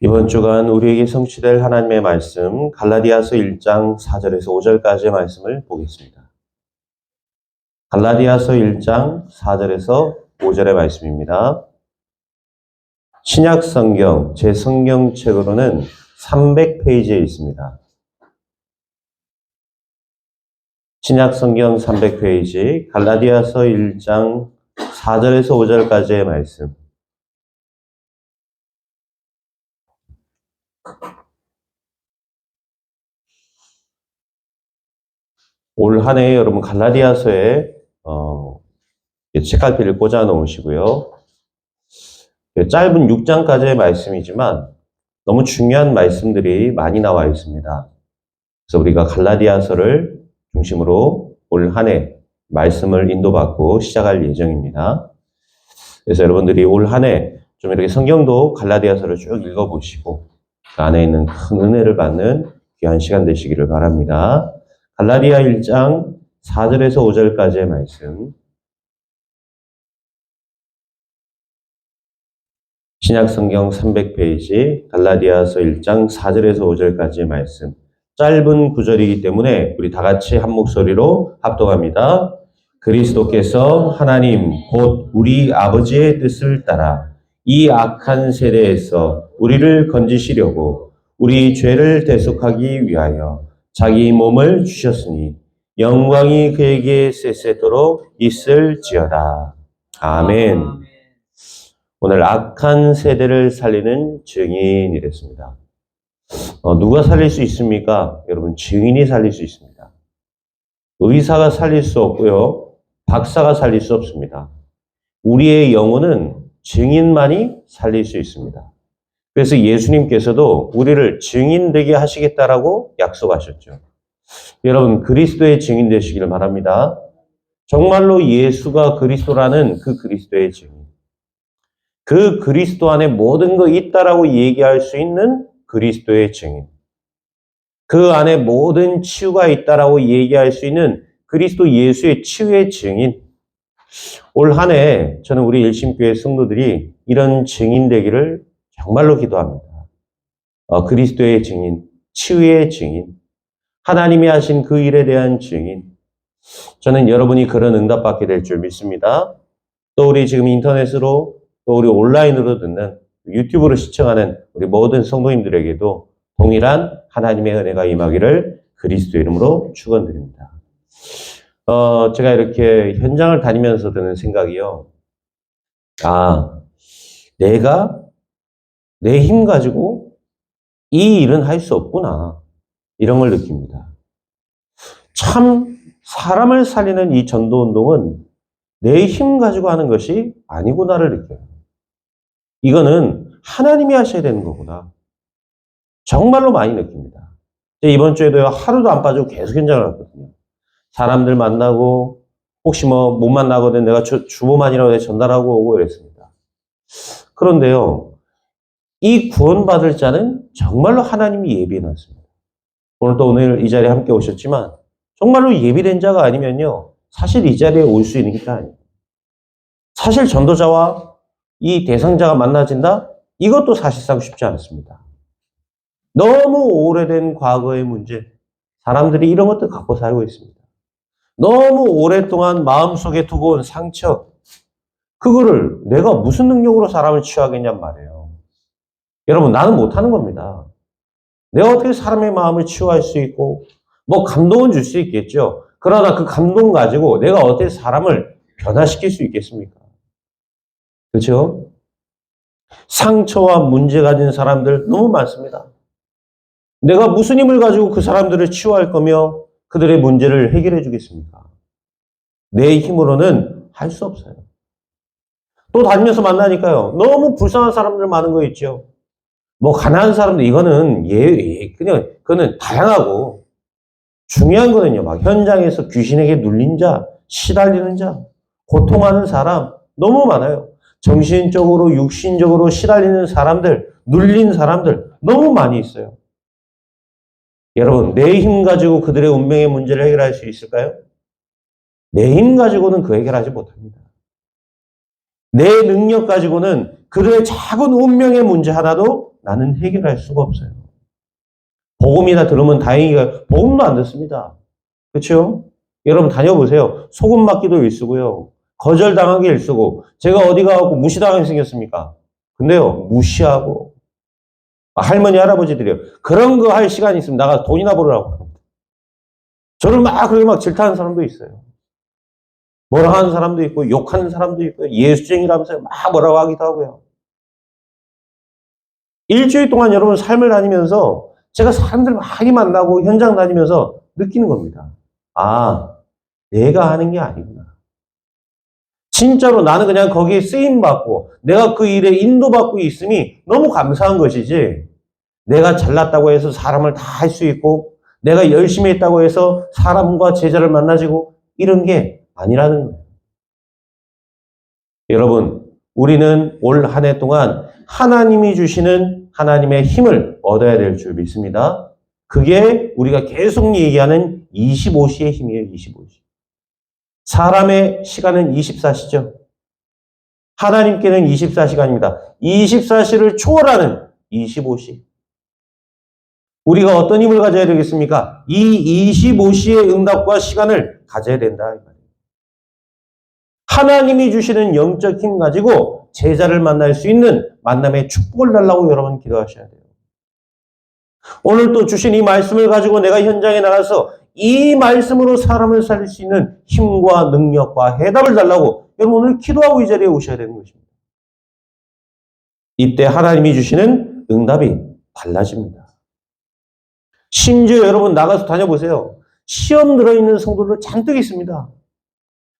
이번 주간 우리에게 성취될 하나님의 말씀 갈라디아서 1장 4절에서 5절까지의 말씀을 보겠습니다. 갈라디아서 1장 4절에서 5절의 말씀입니다. 신약 성경, 제 성경책으로는 300페이지에 있습니다. 신약 성경 300페이지, 갈라디아서 1장 4절에서 5절까지의 말씀. 올 한 해 여러분 갈라디아서에 책갈피를 꽂아 놓으시고요. 짧은 6장까지의 말씀이지만 너무 중요한 말씀들이 많이 나와 있습니다. 그래서 우리가 갈라디아서를 중심으로 올 한 해 말씀을 인도받고 시작할 예정입니다. 그래서 여러분들이 올 한 해 좀 이렇게 성경도 갈라디아서를 쭉 읽어보시고 그 안에 있는 큰 은혜를 받는 귀한 시간 되시기를 바랍니다. 갈라디아 1장 4절에서 5절까지의 말씀. 신약 성경 300페이지, 갈라디아서 1장 4절에서 5절까지의 말씀. 짧은 구절이기 때문에 우리 다 같이 한 목소리로 합독합니다. 그리스도께서 하나님 곧 우리 아버지의 뜻을 따라 이 악한 세대에서 우리를 건지시려고 우리 죄를 대속하기 위하여 자기 몸을 주셨으니 영광이 그에게 쎄쎄도록 있을지어다. 아멘. 오늘 악한 세대를 살리는 증인이랬습니다. 누가 살릴 수 있습니까? 여러분, 증인이 살릴 수 있습니다. 의사가 살릴 수 없고요. 박사가 살릴 수 없습니다. 우리의 영혼은 증인만이 살릴 수 있습니다. 그래서 예수님께서도 우리를 증인 되게 하시겠다라고 약속하셨죠. 여러분, 그리스도의 증인 되시기를 바랍니다. 정말로 예수가 그리스도라는 그 그리스도의 증인. 그 그리스도 안에 모든 거 있다라고 얘기할 수 있는 그리스도의 증인. 그 안에 모든 치유가 있다라고 얘기할 수 있는 그리스도 예수의 치유의 증인. 올 한 해 저는 우리 일심교회 성도들이 이런 증인 되기를 정말로 기도합니다. 그리스도의 증인, 치유의 증인, 하나님이 하신 그 일에 대한 증인. 저는 여러분이 그런 응답받게 될 줄 믿습니다. 또 우리 지금 인터넷으로 또 우리 온라인으로 듣는 유튜브로 시청하는 우리 모든 성도님들에게도 동일한 하나님의 은혜가 임하기를 그리스도 이름으로 축원드립니다. 제가 이렇게 현장을 다니면서 드는 생각이요. 내가 내 힘 가지고 이 일은 할 수 없구나. 이런 걸 느낍니다. 참 사람을 살리는 이 전도운동은 내 힘 가지고 하는 것이 아니구나를 느껴요. 이거는 하나님이 하셔야 되는 거구나. 정말로 많이 느낍니다. 이번 주에도 하루도 안 빠지고 계속 현장을 갔거든요. 사람들 만나고 혹시 못 만나거든 내가 주보만이라고 전달하고 오고 이랬습니다. 그런데요. 이 구원받을 자는 정말로 하나님이 예비해놨습니다. 오늘 이 자리에 함께 오셨지만 정말로 예비된 자가 아니면요. 사실 이 자리에 올 수 있는 게 아니에요. 사실 전도자와 이 대상자가 만나진다? 이것도 사실상 쉽지 않습니다. 너무 오래된 과거의 문제, 사람들이 이런 것들 갖고 살고 있습니다. 너무 오랫동안 마음속에 두고 온 상처, 그거를 내가 무슨 능력으로 사람을 치유하겠냔 말이에요. 여러분, 나는 못하는 겁니다. 내가 어떻게 사람의 마음을 치유할 수 있고, 감동은 줄 수 있겠죠. 그러나 그 감동 가지고 내가 어떻게 사람을 변화시킬 수 있겠습니까? 그렇죠? 상처와 문제 가진 사람들 너무 많습니다. 내가 무슨 힘을 가지고 그 사람들을 치유할 거며 그들의 문제를 해결해 주겠습니까? 내 힘으로는 할 수 없어요. 또 다니면서 만나니까요. 너무 불쌍한 사람들 많은 거 있죠. 가난한 사람들, 이거는 그거는 다양하고 중요한 거는요. 현장에서 귀신에게 눌린 자, 시달리는 자, 고통하는 사람 너무 많아요. 정신적으로, 육신적으로 시달리는 사람들, 눌린 사람들 너무 많이 있어요. 여러분, 내 힘 가지고 그들의 운명의 문제를 해결할 수 있을까요? 내 힘 가지고는 그 해결하지 못합니다. 내 능력 가지고는 그들의 작은 운명의 문제 하나도 나는 해결할 수가 없어요. 복음이나 들으면 다행이가 복음도 안 듣습니다. 그렇죠? 여러분 다녀보세요. 소금 맞기도 일쓰고요. 거절당하기 일쓰고 제가 어디 가고 무시당하게 생겼습니까? 근데요 무시하고 할머니 할아버지들이요. 그런 거 할 시간이 있으면 나가서 돈이나 벌으라고. 저를 막 그렇게 막 질타하는 사람도 있어요. 뭐라 하는 사람도 있고 욕하는 사람도 있고 예수쟁이라면서 막 뭐라고 하기도 하고요. 일주일 동안 여러분 삶을 다니면서 제가 사람들 많이 만나고 현장 다니면서 느끼는 겁니다. 아, 내가 하는 게 아니구나. 진짜로 나는 그냥 거기에 쓰임받고 내가 그 일에 인도받고 있음이 너무 감사한 것이지 내가 잘났다고 해서 사람을 다 할 수 있고 내가 열심히 했다고 해서 사람과 제자를 만나지고 이런 게 아니라는 거예요. 여러분, 우리는 올 한 해 동안 하나님이 주시는 하나님의 힘을 얻어야 될 줄 믿습니다. 그게 우리가 계속 얘기하는 25시의 힘이에요. 25시. 사람의 시간은 24시죠. 하나님께는 24시간입니다. 24시를 초월하는 25시. 우리가 어떤 힘을 가져야 되겠습니까? 이 25시의 응답과 시간을 가져야 된다. 하나님이 주시는 영적 힘 가지고 제자를 만날 수 있는 만남의 축복을 달라고 여러분 기도하셔야 돼요. 오늘 또 주신 이 말씀을 가지고 내가 현장에 나가서 이 말씀으로 사람을 살릴 수 있는 힘과 능력과 해답을 달라고 여러분 오늘 기도하고 이 자리에 오셔야 되는 것입니다. 이때 하나님이 주시는 응답이 달라집니다. 심지어 여러분 나가서 다녀보세요. 시험 들어있는 성도들 잔뜩 있습니다.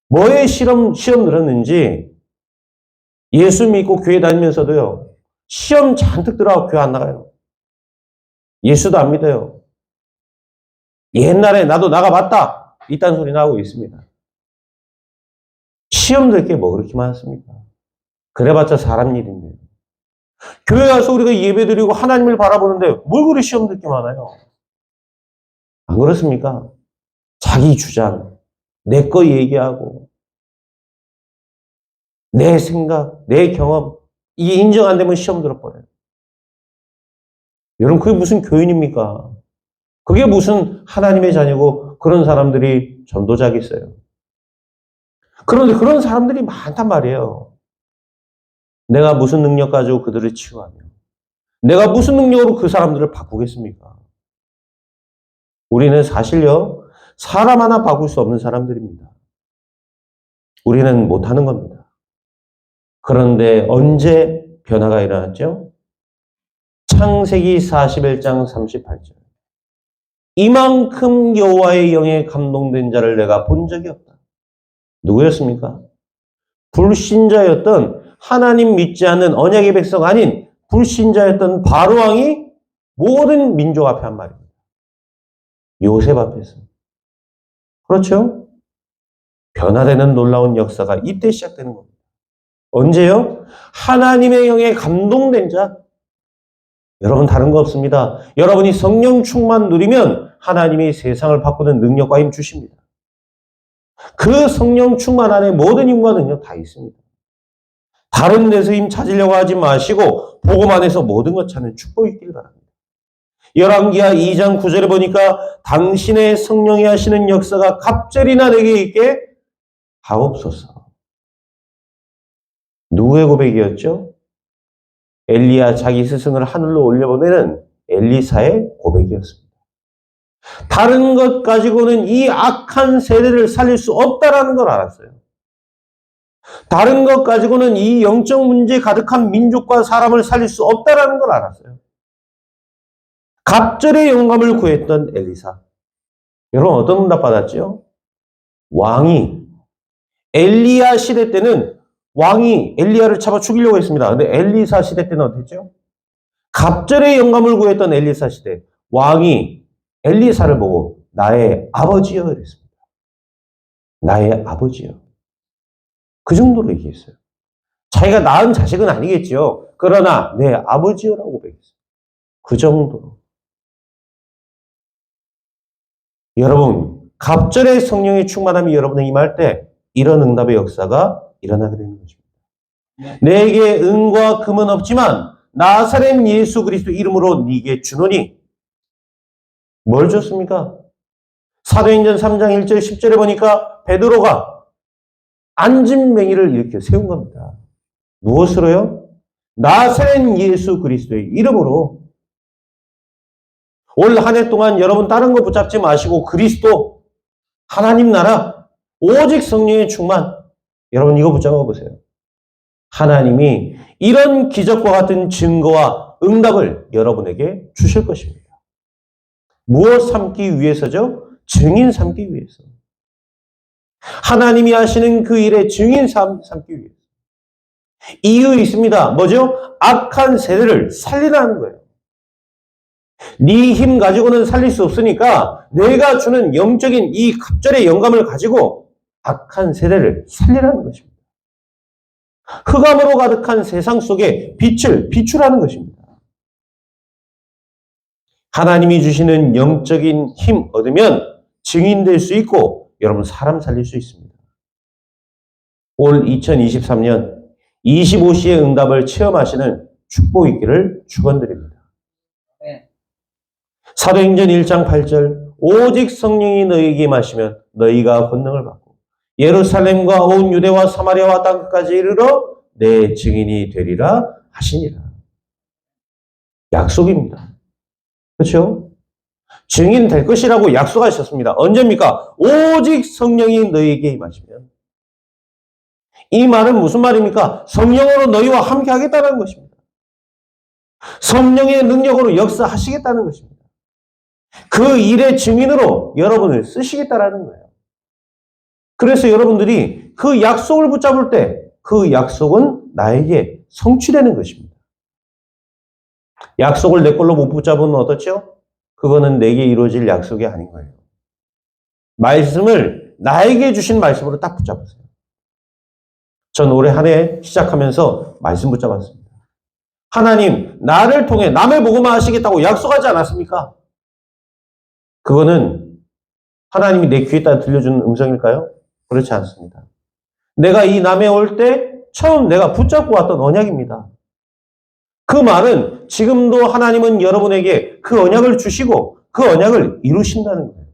뭐에 시험 들었는지 예수 믿고 교회 다니면서도요. 시험 잔뜩 들어가고 교회 안 나가요. 예수도 안 믿어요. 옛날에 나도 나가봤다. 이딴 소리 나오고 있습니다. 시험 들 게 뭐 그렇게 많습니까? 그래봤자 사람 일인데요. 교회 가서 우리가 예배드리고 하나님을 바라보는데 뭘 그리 시험 들 게 많아요? 안 그렇습니까? 자기 주장, 내 거 얘기하고 내 생각, 내 경험 이게 인정 안 되면 시험 들어버려요. 여러분 그게 무슨 교인입니까? 그게 무슨 하나님의 자녀고 그런 사람들이 전도자겠어요. 그런데 그런 사람들이 많단 말이에요. 내가 무슨 능력 가지고 그들을 치유하며 내가 무슨 능력으로 그 사람들을 바꾸겠습니까? 우리는 사실요. 사람 하나 바꿀 수 없는 사람들입니다. 우리는 못하는 겁니다. 그런데 언제 변화가 일어났죠? 창세기 41장 38절. 이만큼 여호와의 영에 감동된 자를 내가 본 적이 없다. 누구였습니까? 불신자였던 하나님 믿지 않는 언약의 백성 아닌 불신자였던 바로왕이 모든 민족 앞에 한 말입니다. 요셉 앞에서. 그렇죠? 변화되는 놀라운 역사가 이때 시작되는 겁니다. 언제요? 하나님의 영에 감동된 자. 여러분 다른 거 없습니다. 여러분이 성령 충만 누리면 하나님이 세상을 바꾸는 능력과 힘 주십니다. 그 성령 충만 안에 모든 힘과 능력 다 있습니다. 다른 데서 힘 찾으려고 하지 마시고 복음 안에서 모든 것 찾는 축복이 있길 바랍니다. 열왕기하 2장 9절에 보니까 당신의 성령이 하시는 역사가 갑절이나 내게 있게 하옵소서. 누구의 고백이었죠? 엘리야 자기 스승을 하늘로 올려보내는 엘리사의 고백이었습니다. 다른 것 가지고는 이 악한 세대를 살릴 수 없다라는 걸 알았어요. 다른 것 가지고는 이 영적 문제 가득한 민족과 사람을 살릴 수 없다라는 걸 알았어요. 갑절의 영감을 구했던 엘리사. 여러분 어떤 응답 받았죠? 왕이 엘리야 시대 때는 왕이 엘리야를 잡아 죽이려고 했습니다. 근데 엘리사 시대 때는 어땠죠? 갑절의 영감을 구했던 엘리사 시대. 왕이 엘리사를 보고 나의 아버지여 그랬습니다. 나의 아버지여. 그 정도로 얘기했어요. 자기가 낳은 자식은 아니겠죠. 그러나 내 아버지여라고 고백했어요. 그 정도로. 여러분, 갑절의 성령의 충만함이 여러분에 임할 때 이런 응답의 역사가 일어나게 되는 것입니다. 내게 은과 금은 없지만 나사렛 예수 그리스도 이름으로 네게 주노니. 뭘 줬습니까? 사도행전 3장 1절 10절에 보니까 베드로가 안진뱅이를 이렇게 세운 겁니다. 무엇으로요? 나사렛 예수 그리스도의 이름으로. 올 한 해 동안 여러분 다른 거 붙잡지 마시고 그리스도, 하나님 나라, 오직 성령의 충만. 여러분 이거 붙잡아 보세요. 하나님이 이런 기적과 같은 증거와 응답을 여러분에게 주실 것입니다. 무엇 삼기 위해서죠? 증인 삼기 위해서. 하나님이 하시는 그 일의 증인 삼기 위해서. 이유 있습니다. 뭐죠? 악한 세대를 살리라는 거예요. 네 힘 가지고는 살릴 수 없으니까 내가 주는 영적인 이 갑절의 영감을 가지고 악한 세대를 살리라는 것입니다. 흑암으로 가득한 세상 속에 빛을 비추라는 것입니다. 하나님이 주시는 영적인 힘 얻으면 증인될 수 있고 여러분 사람 살릴 수 있습니다. 올 2023년 25시의 응답을 체험하시는 축복이 있기를 축원드립니다. 사도행전 1장 8절 오직 성령이 너희에게 임하시면 너희가 권능을 받고 예루살렘과 온 유대와 사마리아와 땅끝까지 이르러 내 증인이 되리라 하시니라. 약속입니다. 그렇죠? 증인 될 것이라고 약속하셨습니다. 언제입니까? 오직 성령이 너희에게 임하시면. 이 말은 무슨 말입니까? 성령으로 너희와 함께 하겠다는 것입니다. 성령의 능력으로 역사하시겠다는 것입니다. 그 일의 증인으로 여러분을 쓰시겠다는 거예요. 그래서 여러분들이 그 약속을 붙잡을 때 그 약속은 나에게 성취되는 것입니다. 약속을 내 걸로 못 붙잡으면 어떻죠? 그거는 내게 이루어질 약속이 아닌 거예요. 말씀을 나에게 주신 말씀으로 딱 붙잡으세요. 전 올해 한 해 시작하면서 말씀 붙잡았습니다. 하나님, 나를 통해 남의 복음을 하시겠다고 약속하지 않았습니까? 그거는 하나님이 내 귀에다 들려주는 음성일까요? 그렇지 않습니다. 내가 이 남에 올 때 처음 내가 붙잡고 왔던 언약입니다. 그 말은 지금도 하나님은 여러분에게 그 언약을 주시고 그 언약을 이루신다는 거예요.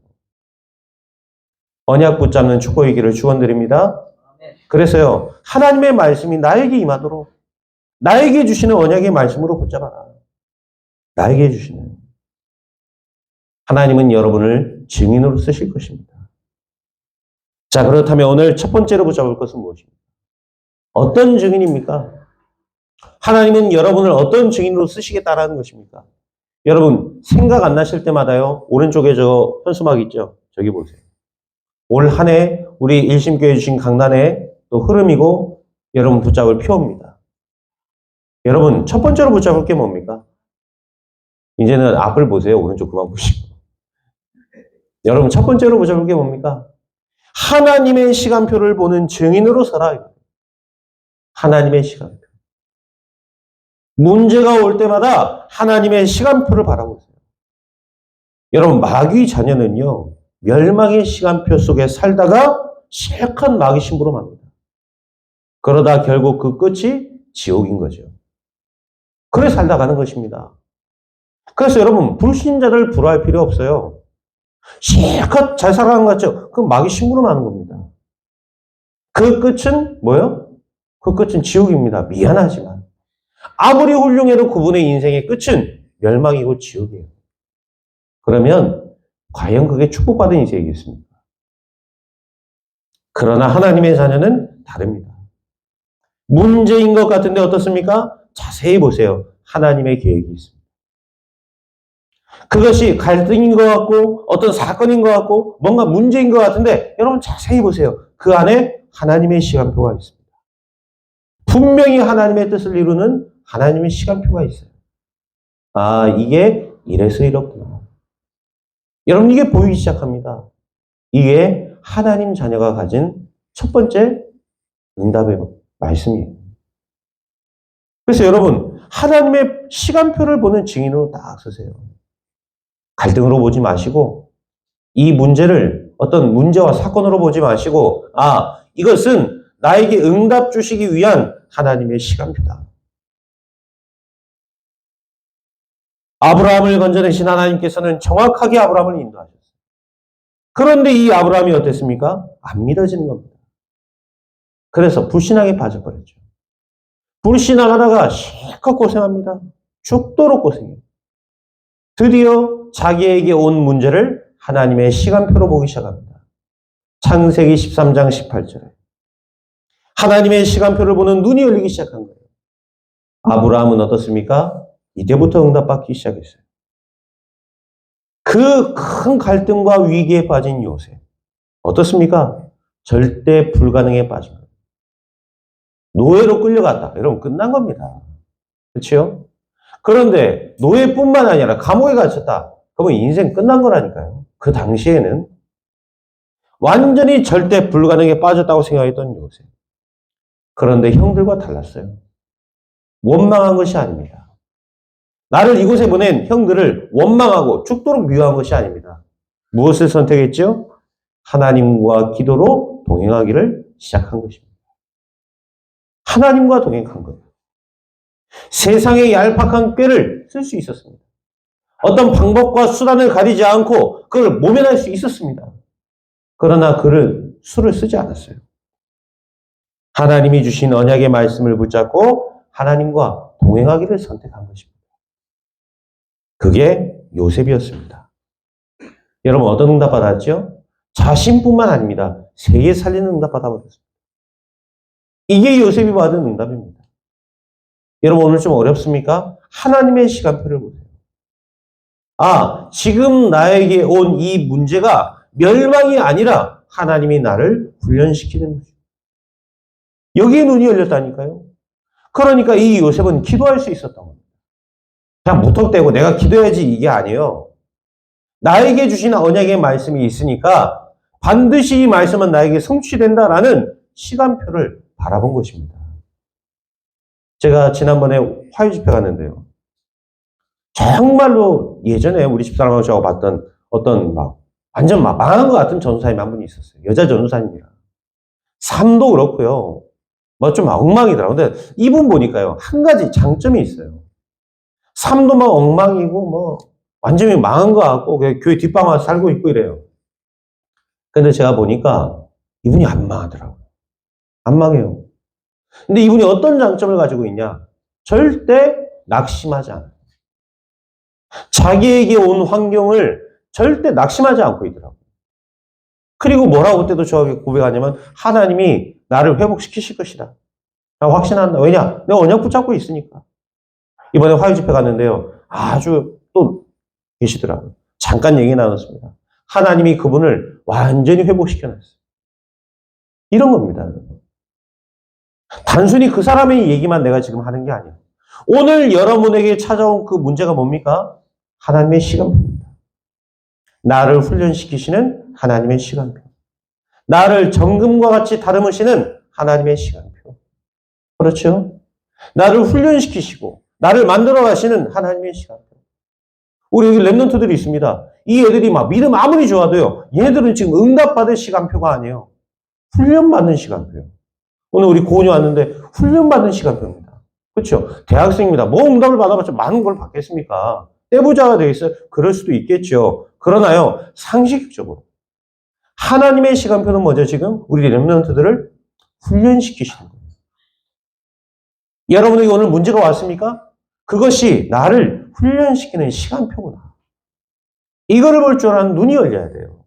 언약 붙잡는 축복이기를 축원드립니다. 그래서요, 하나님의 말씀이 나에게 임하도록 나에게 주시는 언약의 말씀으로 붙잡아라. 나에게 주시는. 하나님은 여러분을 증인으로 쓰실 것입니다. 자, 그렇다면 오늘 첫 번째로 붙잡을 것은 무엇입니까? 어떤 증인입니까? 하나님은 여러분을 어떤 증인으로 쓰시겠다라는 것입니까? 여러분, 생각 안 나실 때마다요, 오른쪽에 저 현수막 있죠? 저기 보세요. 올 한 해 우리 일심교회 주신 강단의 또 흐름이고 여러분 붙잡을 표입니다. 여러분, 첫 번째로 붙잡을 게 뭡니까? 이제는 앞을 보세요. 오른쪽 그만 보시고. 여러분, 첫 번째로 붙잡을 게 뭡니까? 하나님의 시간표를 보는 증인으로 서라. 하나님의 시간표. 문제가 올 때마다 하나님의 시간표를 바라보세요. 여러분, 마귀 자녀는요, 멸망의 시간표 속에 살다가 실컷 마귀 신부로 맙니다. 그러다 결국 그 끝이 지옥인 거죠. 그래 살다 가는 것입니다. 그래서 여러분, 불신자를 부러워할 필요 없어요. 실컷 잘 살아가는 것 같죠? 그 마귀 신부로 마는 겁니다. 그 끝은 뭐예요? 그 끝은 지옥입니다. 미안하지만. 아무리 훌륭해도 그분의 인생의 끝은 멸망이고 지옥이에요. 그러면 과연 그게 축복받은 인생이겠습니까? 그러나 하나님의 자녀는 다릅니다. 문제인 것 같은데 어떻습니까? 자세히 보세요. 하나님의 계획이 있습니다. 그것이 갈등인 것 같고 어떤 사건인 것 같고 뭔가 문제인 것 같은데 여러분 자세히 보세요. 그 안에 하나님의 시간표가 있습니다. 분명히 하나님의 뜻을 이루는 하나님의 시간표가 있어요. 아, 이게 이래서 이렇구나. 여러분 이게 보이기 시작합니다. 이게 하나님 자녀가 가진 첫 번째 응답의 말씀이에요. 그래서 여러분 하나님의 시간표를 보는 증인으로 딱 서세요. 갈등으로 보지 마시고 이 문제를 어떤 문제와 사건으로 보지 마시고 아, 이것은 나에게 응답 주시기 위한 하나님의 시간표다. 아브라함을 건져내신 하나님께서는 정확하게 아브라함을 인도하셨어요. 그런데 이 아브라함이 어땠습니까? 안 믿어지는 겁니다. 그래서 불신앙에 빠져버렸죠. 불신앙하다가 실컷 고생합니다. 죽도록 고생해요. 드디어 자기에게 온 문제를 하나님의 시간표로 보기 시작합니다. 창세기 13장 18절에 하나님의 시간표를 보는 눈이 열리기 시작한 거예요. 아브라함은 어떻습니까? 이때부터 응답받기 시작했어요. 그 큰 갈등과 위기에 빠진 요셉. 어떻습니까? 절대 불가능에 빠진 거예요. 노예로 끌려갔다. 여러분 끝난 겁니다. 그렇죠? 그런데 노예뿐만 아니라 감옥에 갇혔다. 그러면 인생 끝난 거라니까요. 그 당시에는 완전히 절대 불가능에 빠졌다고 생각했던 요셉. 그런데 형들과 달랐어요. 원망한 것이 아닙니다. 나를 이곳에 보낸 형들을 원망하고 죽도록 미워한 것이 아닙니다. 무엇을 선택했죠? 하나님과 기도로 동행하기를 시작한 것입니다. 하나님과 동행한 거예요. 세상의 얄팍한 꾀를 쓸 수 있었습니다. 어떤 방법과 수단을 가리지 않고 그걸 모면할 수 있었습니다. 그러나 그를 수를 쓰지 않았어요. 하나님이 주신 언약의 말씀을 붙잡고 하나님과 동행하기를 선택한 것입니다. 그게 요셉이었습니다. 여러분 어떤 응답 받았죠? 자신뿐만 아닙니다. 세계 살리는 응답 받아버렸습니다. 이게 요셉이 받은 응답입니다. 여러분 오늘 좀 어렵습니까? 하나님의 시간표를 보세요. 아, 지금 나에게 온 이 문제가 멸망이 아니라 하나님이 나를 훈련시키는 거죠. 여기에 눈이 열렸다니까요. 그러니까 이 요셉은 기도할 수 있었던 겁니다. 그냥 무턱대고 내가 기도해야지 이게 아니에요. 나에게 주신 언약의 말씀이 있으니까 반드시 이 말씀은 나에게 성취된다라는 시간표를 바라본 것입니다. 제가 지난번에 화요 집회 갔는데요. 정말로 예전에 우리 집사람하고 저하고 봤던 어떤 완전 망한 것 같은 전도사님 한 분이 있었어요. 여자 전도사님이라. 삶도 그렇고요. 좀 엉망이더라고요. 근데 이분 보니까요. 한 가지 장점이 있어요. 삶도 막 엉망이고 완전히 망한 것 같고 교회 뒷방 와서 살고 있고 이래요. 근데 제가 보니까 이분이 안 망하더라고요. 안 망해요. 근데 이분이 어떤 장점을 가지고 있냐? 절대 낙심하지 않아요. 자기에게 온 환경을 절대 낙심하지 않고 있더라고요. 그리고 뭐라고 그때도 저에게 고백하냐면 하나님이 나를 회복시키실 것이다. 나 확신한다. 왜냐? 내가 언약 붙잡고 있으니까. 이번에 화요 집회 갔는데요. 아주 또 계시더라고요. 잠깐 얘기 나눴습니다. 하나님이 그분을 완전히 회복시켜놨어요. 이런 겁니다. 단순히 그 사람의 얘기만 내가 지금 하는 게 아니에요. 오늘 여러분에게 찾아온 그 문제가 뭡니까? 하나님의 시간표입니다. 나를 훈련시키시는 하나님의 시간표. 나를 정금과 같이 다듬으시는 하나님의 시간표. 그렇죠? 나를 훈련시키시고 나를 만들어 가시는 하나님의 시간표. 우리 여기 랩런트들이 있습니다. 이 애들이 믿음 아무리 좋아도요. 얘네들은 지금 응답받을 시간표가 아니에요. 훈련받는 시간표예요. 오늘 우리 고은이 왔는데 훈련받는 시간표입니다. 그렇죠? 대학생입니다. 뭐 응답을 받아봤자 많은 걸 받겠습니까? 떼부자가 되겠어요? 그럴 수도 있겠죠. 그러나요. 상식적으로. 하나님의 시간표는 뭐죠 지금? 우리 랩런트들을 훈련시키시는 거예요. 여러분에게 오늘 문제가 왔습니까? 그것이 나를 훈련시키는 시간표구나. 이거를 볼 줄 아는 눈이 열려야 돼요.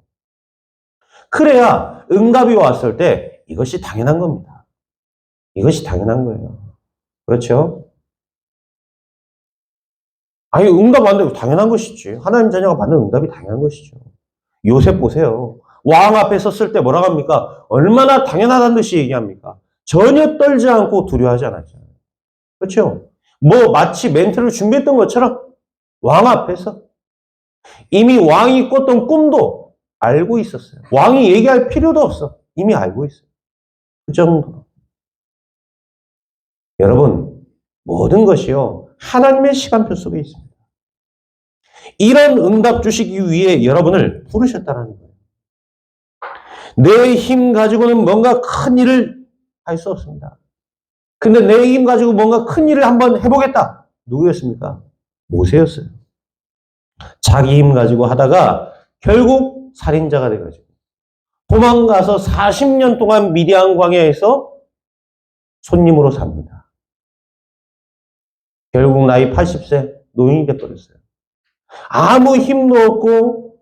그래야 응답이 왔을 때 이것이 당연한 겁니다. 이것이 당연한 거예요. 그렇죠? 아니 응답 왔는데 당연한 것이지. 하나님 자녀가 받는 응답이 당연한 것이죠. 요셉 보세요. 왕 앞에 섰을 때 뭐라고 합니까? 얼마나 당연하다는 듯이 얘기합니까? 전혀 떨지 않고 두려워하지 않았잖아요. 그렇죠? 마치 멘트를 준비했던 것처럼 왕 앞에서 이미 왕이 꿨던 꿈도 알고 있었어요. 왕이 얘기할 필요도 없어. 이미 알고 있어요. 그 정도로. 여러분, 모든 것이요. 하나님의 시간표 속에 있습니다. 이런 응답 주시기 위해 여러분을 부르셨다는 거예요. 내 힘 가지고는 뭔가 큰 일을 할 수 없습니다. 근데 내 힘 가지고 뭔가 큰 일을 한번 해보겠다. 누구였습니까? 모세였어요. 자기 힘 가지고 하다가 결국 살인자가 돼가지고 도망가서 40년 동안 미디안 광야에서 손님으로 삽니다. 결국 나이 80세 노인이 돼버렸어요. 아무 힘도 없고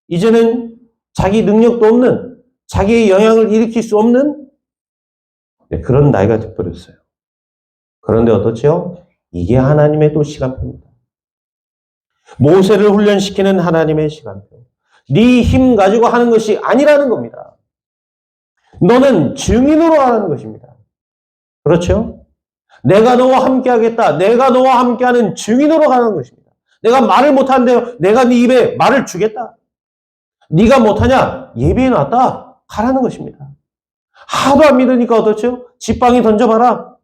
이제는 자기 능력도 없는, 자기의 영향을 일으킬 수 없는 그런 나이가 돼버렸어요. 그런데 어떻죠? 이게 하나님의 또 시간표입니다. 모세를 훈련시키는 하나님의 시간표. 네 힘 가지고 하는 것이 아니라는 겁니다. 너는 증인으로 하는 것입니다. 그렇죠? 내가 너와 함께 하겠다. 내가 너와 함께하는 증인으로 하는 것입니다. 내가 말을 못하는데 내가 네 입에 말을 주겠다. 네가 못하냐? 예비해 놨다. 가라는 것입니다. 하도 안 믿으니까 어떻죠? 지팡이 던져봐라.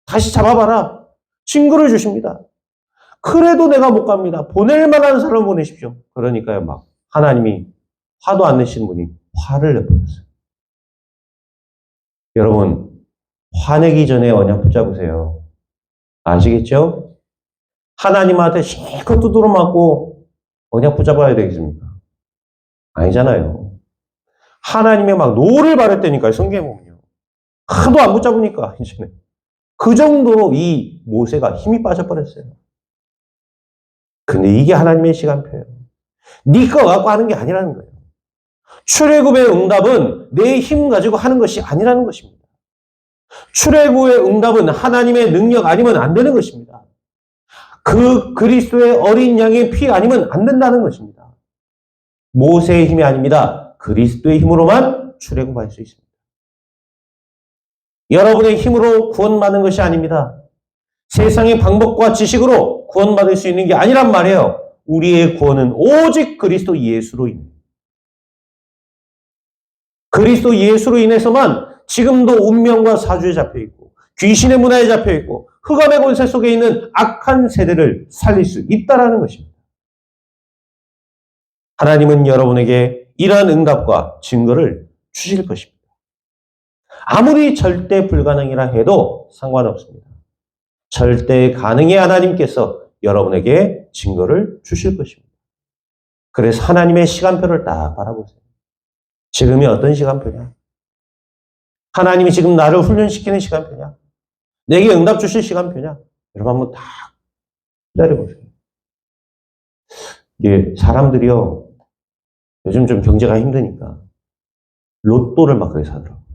다시 잡아봐라. 친구를 주십니다. 그래도 내가 못 갑니다. 보낼 만한 사람을 보내십시오. 그러니까요, 막 하나님이 화도 안 내시는 분이 화를 내버렸어요. 여러분, 화내기 전에 언약 붙잡으세요. 아시겠죠? 하나님한테 실컷 두드러 맞고 언약 붙잡아야 되겠습니까? 아니잖아요. 하나님의 막 노를 바랬다니까요, 성경에 보면요. 하도 안 붙잡으니까, 이제는. 그 정도로 이 모세가 힘이 빠져버렸어요. 근데 이게 하나님의 시간표예요. 네 거 갖고 하는 게 아니라는 거예요. 출애굽의 응답은 내 힘 가지고 하는 것이 아니라는 것입니다. 출애굽의 응답은 하나님의 능력 아니면 안 되는 것입니다. 그 그리스도의 어린 양의 피 아니면 안 된다는 것입니다. 모세의 힘이 아닙니다. 그리스도의 힘으로만 출애굽할 수 있습니다. 여러분의 힘으로 구원받는 것이 아닙니다. 세상의 방법과 지식으로 구원받을 수 있는 게 아니란 말이에요. 우리의 구원은 오직 그리스도 예수로 인해. 그리스도 예수로 인해서만 지금도 운명과 사주에 잡혀있고 귀신의 문화에 잡혀있고 흑암의 권세 속에 있는 악한 세대를 살릴 수 있다는 것입니다. 하나님은 여러분에게 이러한 응답과 증거를 주실 것입니다. 아무리 절대 불가능이라 해도 상관없습니다. 절대 가능의 하나님께서 여러분에게 증거를 주실 것입니다. 그래서 하나님의 시간표를 딱 바라보세요. 지금이 어떤 시간표냐? 하나님이 지금 나를 훈련시키는 시간표냐? 내게 응답 주실 시간표냐? 여러분 한번 딱 기다려보세요. 이게 사람들이요, 요즘 좀 경제가 힘드니까 로또를 막 그렇게 사더라고요.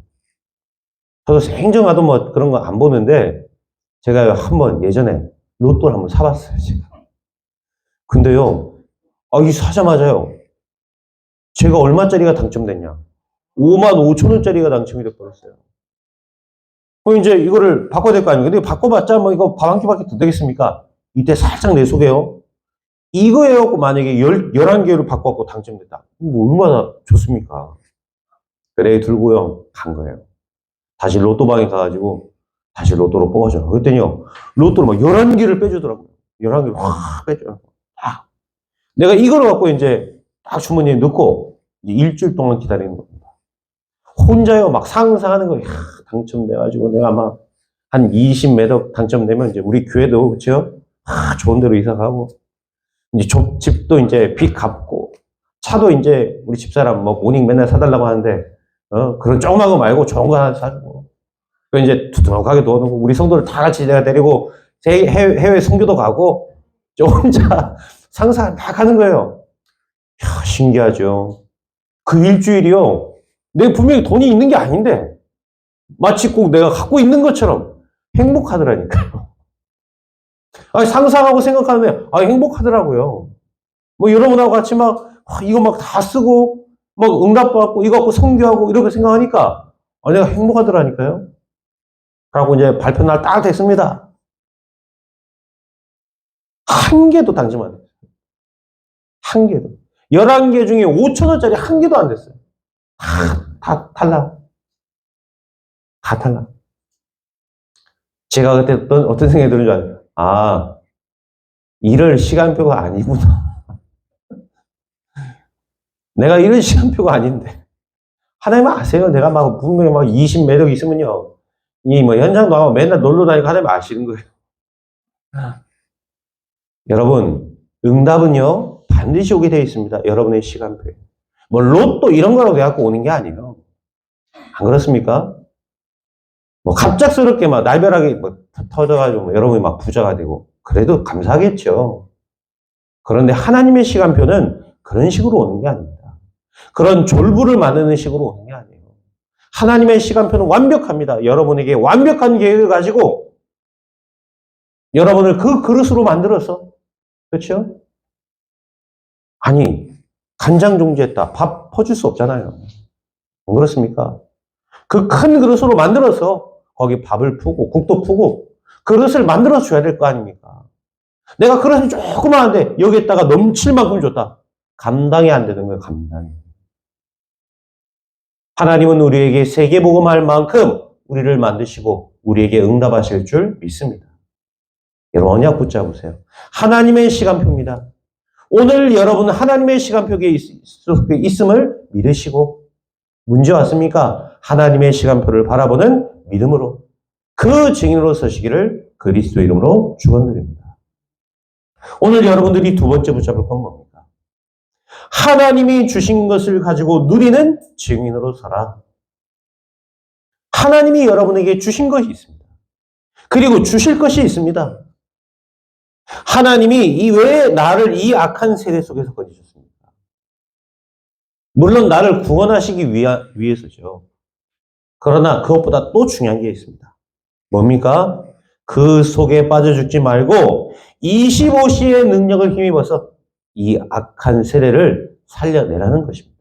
저도 생전가도 뭐 그런 거 안 보는데 제가 한번 예전에 로또를 한번 사봤어요, 제가. 근데요, 이 사자마자요, 제가 얼마짜리가 당첨됐냐? 5만 5천 원짜리가 당첨이 돼버렸어요. 그럼 이제 이거를 바꿔야 될 거 아닙니까? 근데 바꿔봤자 뭐 이거 밥 한 끼밖에 더 되겠습니까? 이때 살짝 내 속에요. 이거예요. 만약에 11개를 바꿔갖고 당첨됐다. 얼마나 좋습니까? 그래, 들고요. 간 거예요. 다시 로또방에 가가지고 다시 로또로 뽑아줘. 그랬더니요, 로또로 막 11개를 빼주더라고요. 11개를 확 빼줘요. 내가 이걸 갖고 이제 딱 주머니에 넣고 일주일 동안 기다리는 겁니다. 혼자요, 막 상상하는 거예요. 당첨돼가지고 내가 아마 한 20매덕 당첨되면 이제 우리 교회도, 그쵸? 좋은 데로 이사 가고, 이제 집도 이제 빚 갚고, 차도 이제 우리 집사람 뭐 모닝 맨날 사달라고 하는데, 그런 조그만 거 말고 좋은 거 하나 사주고, 그 이제 두둑하게 넣어놓고, 우리 성도를 다 같이 내가 데리고 해외 선교도 가고, 저 혼자 상상을 막 하는 거예요. 이야, 신기하죠. 그 일주일이요, 내가 분명히 돈이 있는 게 아닌데, 마치 꼭 내가 갖고 있는 것처럼 행복하더라니까요. 상상하고 생각하는데, 행복하더라고요. 뭐 여러분하고 같이 막, 이거 막 다 쓰고, 막 응답받고, 이거 갖고 선교하고, 이렇게 생각하니까, 내가 행복하더라니까요. 그러고 이제 발표날 딱 됐습니다. 한 개도 당첨 안 됐어요. 한 개도. 11개 중에 5,000원짜리 한 개도 안 됐어요. 다 탈락. 다 탈락. 제가 그때 어떤 생각이 드는 줄 알아요? 이럴 시간표가 아니구나. 내가 이럴 시간표가 아닌데. 하나님 아세요? 내가 분명히 20매력 있으면요, 현장 나가고 맨날 놀러 다니고 하나님 아시는 거예요. 여러분, 응답은요, 반드시 오게 되어 있습니다. 여러분의 시간표에. 뭐 로또 이런 거라고 해갖고 오는 게 아니에요. 안 그렇습니까? 뭐 갑작스럽게 막 날벼락이 뭐 터져가지고 뭐 여러분이 막 부자가 되고 그래도 감사하겠죠. 그런데 하나님의 시간표는 그런 식으로 오는 게 아닙니다. 그런 졸부를 만드는 식으로 오는 게 아니에요. 하나님의 시간표는 완벽합니다. 여러분에게 완벽한 계획을 가지고 여러분을 그 그릇으로 만들어서, 그렇죠? 아니, 간장 종지했다. 밥 퍼줄 수 없잖아요. 안 그렇습니까? 그 큰 그릇으로 만들어서 거기 밥을 푸고 국도 푸고 그릇을 만들어 줘야 될 거 아닙니까? 내가 그릇이 조그마한데 여기에다가 넘칠 만큼 줬다. 감당이 안 되는 거예요. 감당이. 하나님은 우리에게 세계복음할 만큼 우리를 만드시고 우리에게 응답하실 줄 믿습니다. 여러분 언약 붙잡으세요. 하나님의 시간표입니다. 오늘 여러분은 하나님의 시간표에 있음을 믿으시고 문제 왔습니까? 하나님의 시간표를 바라보는 믿음으로 그 증인으로 서시기를 그리스도 이름으로 축원드립니다. 오늘 여러분들이 두 번째 붙잡을 건 뭡니까? 하나님이 주신 것을 가지고 누리는 증인으로 서라. 하나님이 여러분에게 주신 것이 있습니다. 그리고 주실 것이 있습니다. 하나님이 왜 나를 이 악한 세대 속에서 건지셨습니까? 물론 나를 구원하시기 위해서죠. 그러나 그것보다 또 중요한 게 있습니다. 뭡니까? 그 속에 빠져 죽지 말고 25시의 능력을 힘입어서 이 악한 세대를 살려내라는 것입니다.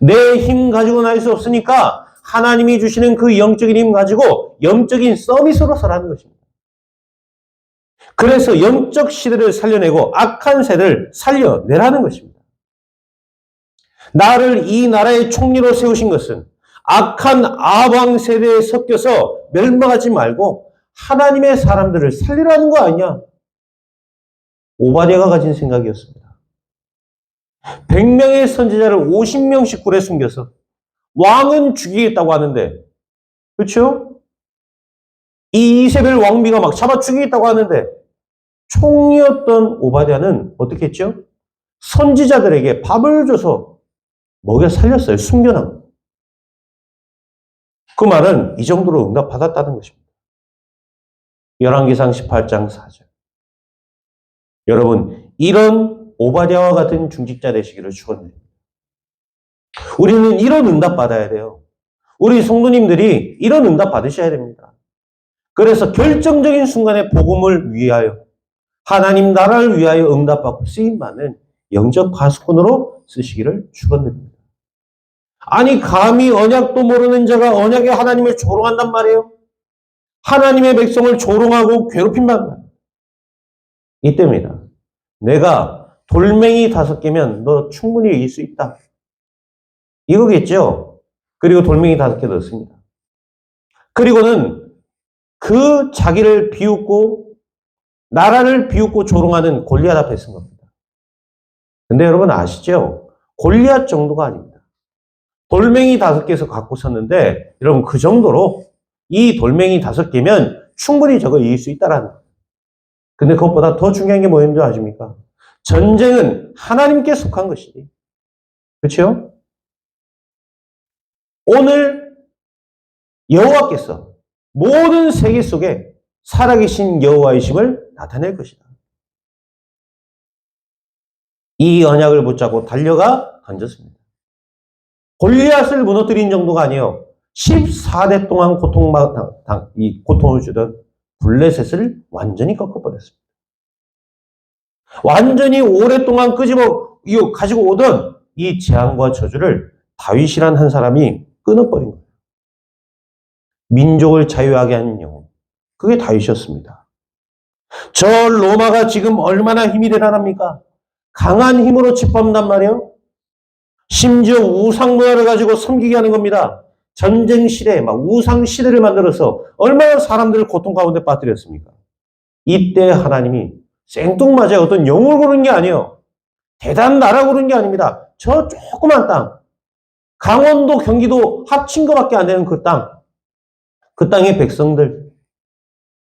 내 힘 가지고는 할 수 없으니까 하나님이 주시는 그 영적인 힘 가지고 영적인 서비스로 서라는 것입니다. 그래서 영적 시대를 살려내고 악한 세대를 살려내라는 것입니다. 나를 이 나라의 총리로 세우신 것은 악한 아방 세대에 섞여서 멸망하지 말고 하나님의 사람들을 살리라는 거 아니냐? 오바댜가 가진 생각이었습니다. 100명의 선지자를 50명씩 굴에 숨겨서 왕은 죽이겠다고 하는데, 그렇죠? 이 이세벨 왕비가 막 잡아 죽이겠다고 하는데 총리였던 오바댜는 어떻게 했죠? 선지자들에게 밥을 줘서 먹여 살렸어요. 숨겨놓은. 그 말은 이 정도로 응답받았다는 것입니다. 열왕기상 18장 4절. 여러분, 이런 오바댜와 같은 중직자 되시기를 축원드립니다. 우리는 이런 응답 받아야 돼요. 우리 성도님들이 이런 응답 받으셔야 됩니다. 그래서 결정적인 순간에 복음을 위하여 하나님 나라를 위하여 응답받고 쓰임받는 영적 파수꾼으로 쓰시기를 축원드립니다. 아니 감히 언약도 모르는 자가 언약의 하나님을 조롱한단 말이에요. 하나님의 백성을 조롱하고 괴롭힌단 말이에요. 이때입니다. 내가 돌멩이 5개면 너 충분히 이길 수 있다. 이거겠죠. 그리고 돌멩이 5개 넣습니다. 그리고는 그 자기를 비웃고 나라를 비웃고 조롱하는 골리앗 앞에 쓴 겁니다. 근데 여러분 아시죠? 골리앗 정도가 아닙니다. 돌멩이 5개에서 갖고 섰는데 여러분 그 정도로 이 돌멩이 5개면 충분히 저거 이길 수 있다라는 거예요. 근데 그것보다 더 중요한 게 뭐였는지 아십니까? 전쟁은 하나님께 속한 것이지. 그렇죠? 오늘 여호와께서 모든 세계 속에 살아계신 여호와이심을 나타낼 것이다. 이 언약을 붙잡고 달려가 던졌습니다. 골리앗을 무너뜨린 정도가 아니에요. 14대 동안 고통을 주던 블레셋을 완전히 꺾어버렸습니다. 완전히 오랫동안 가지고 오던 이 재앙과 저주를 다윗이란 한 사람이 끊어버린 거예요. 민족을 자유하게 한 영혼. 그게 다윗이었습니다. 저 로마가 지금 얼마나 힘이 대단합니까? 강한 힘으로 짓밟는단 말이에요. 심지어 우상 문화를 가지고 섬기게 하는 겁니다. 전쟁 시대에 막 우상 시대를 만들어서 얼마나 사람들을 고통 가운데 빠뜨렸습니까? 이때 하나님이 생뚱맞아 어떤 영웅을 고르는 게 아니에요. 대단한 나라 고르는 게 아닙니다. 저 조그만 땅, 강원도, 경기도 합친 것밖에 안 되는 그 땅, 그 땅의 백성들,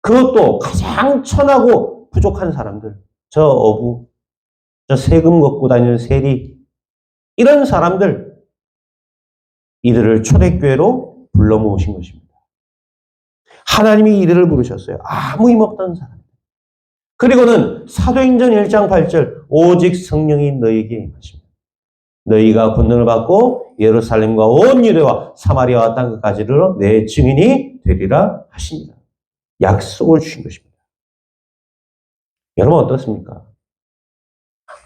그것도 가장 천하고 부족한 사람들, 저 어부, 저 세금 걷고 다니는 세리, 이런 사람들, 이들을 초대교회로 불러 모으신 것입니다. 하나님이 이들을 부르셨어요. 아무 힘없던 사람. 그리고는 사도행전 1장 8절, 오직 성령이 너희에게 임하십니다. 너희가 권능을 받고 예루살렘과 온 유대와 사마리아와 땅 끝까지로 내 증인이 되리라 하십니다. 약속을 주신 것입니다. 여러분 어떻습니까?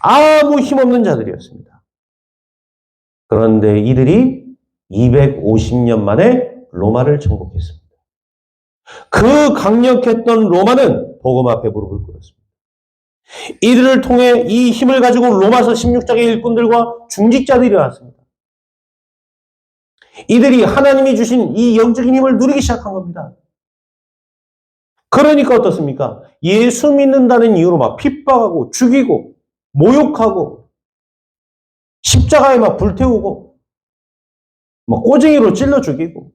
아무 힘없는 자들이었습니다. 그런데 이들이 250년 만에 로마를 정복했습니다. 그 강력했던 로마는 복음 앞에 무릎을 꿇었습니다. 이들을 통해 이 힘을 가지고 로마서 16장의 일꾼들과 중직자들이 왔습니다. 이들이 하나님이 주신 이 영적인 힘을 누리기 시작한 겁니다. 그러니까 어떻습니까? 예수 믿는다는 이유로 막 핍박하고 죽이고 모욕하고 십자가에 막 불태우고 막 꼬쟁이로 찔러 죽이고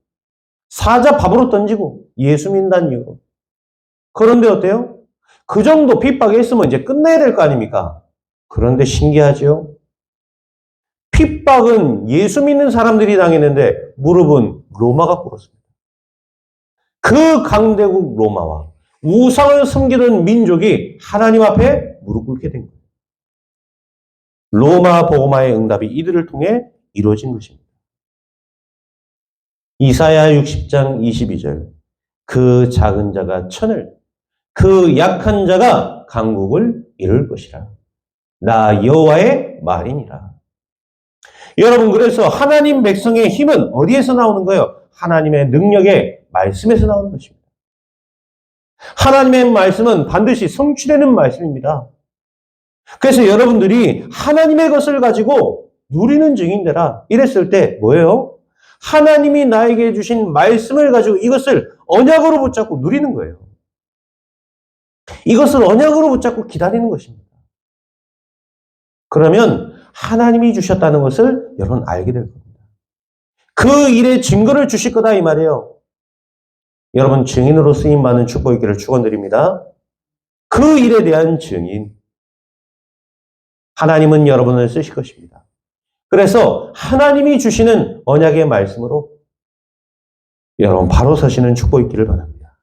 사자 밥으로 던지고 예수 믿는다는 이유로. 그런데 어때요? 그 정도 핍박이 있으면 이제 끝내야 될 거 아닙니까? 그런데 신기하죠? 핍박은 예수 믿는 사람들이 당했는데 무릎은 로마가 꿇었습니다. 그 강대국 로마와 우상을 섬기는 민족이 하나님 앞에 무릎 꿇게 된 거예요. 로마 복음화의 응답이 이들을 통해 이루어진 것입니다. 이사야 60장 22절, 그 작은 자가 천을, 그 약한 자가 강국을 이룰 것이라. 나 여호와의 말이니라. 여러분, 그래서 하나님 백성의 힘은 어디에서 나오는 거예요? 하나님의 능력의 말씀에서 나오는 것입니다. 하나님의 말씀은 반드시 성취되는 말씀입니다. 그래서 여러분들이 하나님의 것을 가지고 누리는 증인되라 이랬을 때 뭐예요? 하나님이 나에게 주신 말씀을 가지고 이것을 언약으로 붙잡고 누리는 거예요. 이것을 언약으로 붙잡고 기다리는 것입니다. 그러면 하나님이 주셨다는 것을 여러분 알게 될 겁니다. 그 일의 증거를 주실 거다 이 말이에요. 여러분 증인으로 쓰임받는 축복의 길을 축원드립니다. 그 일에 대한 증인. 하나님은 여러분을 쓰실 것입니다. 그래서 하나님이 주시는 언약의 말씀으로 여러분 바로 서시는 축복이 있기를 바랍니다.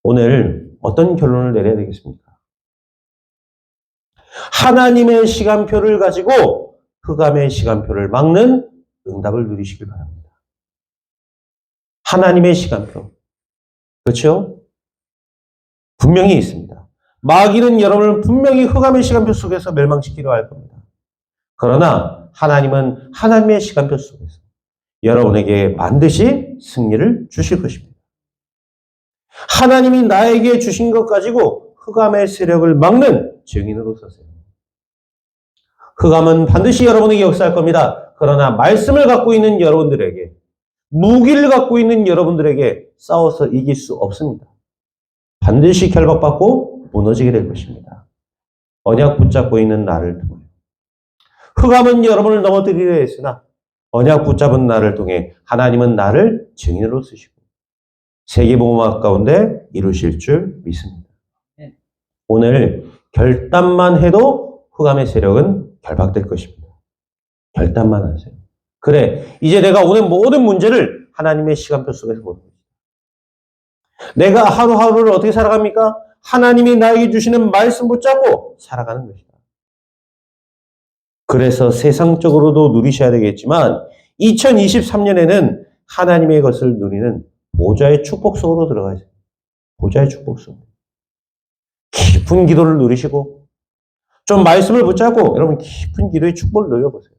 오늘 어떤 결론을 내려야 되겠습니까? 하나님의 시간표를 가지고 흑암의 시간표를 막는 응답을 누리시길 바랍니다. 하나님의 시간표. 그렇죠? 분명히 있습니다. 마귀는 여러분을 분명히 흑암의 시간표 속에서 멸망시키려 할 겁니다. 그러나 하나님은 하나님의 시간표 속에서 여러분에게 반드시 승리를 주실 것입니다. 하나님이 나에게 주신 것 가지고 흑암의 세력을 막는 증인으로 서세요. 흑암은 반드시 여러분에게 역사할 겁니다. 그러나 말씀을 갖고 있는 여러분들에게, 무기를 갖고 있는 여러분들에게 싸워서 이길 수 없습니다. 반드시 결박받고 무너지게 될 것입니다. 언약 붙잡고 있는 나를 통해. 흑암은 여러분을 넘어뜨리려 했으나 언약 붙잡은 나를 통해 하나님은 나를 증인으로 쓰시고 세계복음화 가운데 이루실 줄 믿습니다. 오늘 결단만 해도 흑암의 세력은 결박될 것입니다. 결단만 하세요. 그래, 이제 내가 오늘 모든 문제를 하나님의 시간표 속에서 보는 겁니다. 내가 하루하루를 어떻게 살아갑니까? 하나님이 나에게 주시는 말씀 붙잡고 살아가는 것이다. 그래서 세상적으로도 누리셔야 되겠지만 2023년에는 하나님의 것을 누리는 보좌의 축복 속으로 들어가야 돼요. 보좌의 축복 속. 깊은 기도를 누리시고 좀 말씀을 붙잡고 여러분 깊은 기도의 축복을 누려보세요.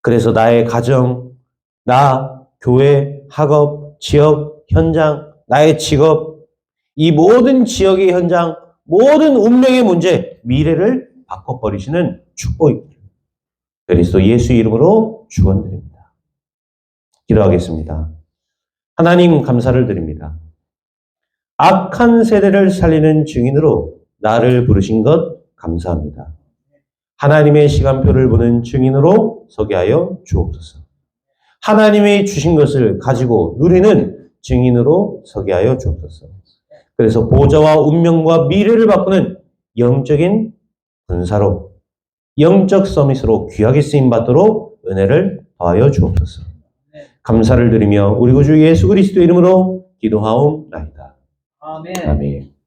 그래서 나의 가정, 나, 교회, 학업, 지역, 현장, 나의 직업, 이 모든 지역의 현장, 모든 운명의 문제, 미래를 바꿔버리시는 축복입니다. 그리스도 예수 이름으로 축원드립니다. 기도하겠습니다. 하나님 감사를 드립니다. 악한 세대를 살리는 증인으로 나를 부르신 것 감사합니다. 하나님의 시간표를 보는 증인으로 서게 하여 주옵소서. 하나님이 주신 것을 가지고 누리는 증인으로 서게 하여 주옵소서. 그래서 보좌와 운명과 미래를 바꾸는 영적인 군사로, 영적 서밋으로 귀하게 쓰임받도록 은혜를 더하여 주옵소서. 감사를 드리며 우리 구주 예수 그리스도 이름으로 기도하옵나이다. 아멘. 아멘.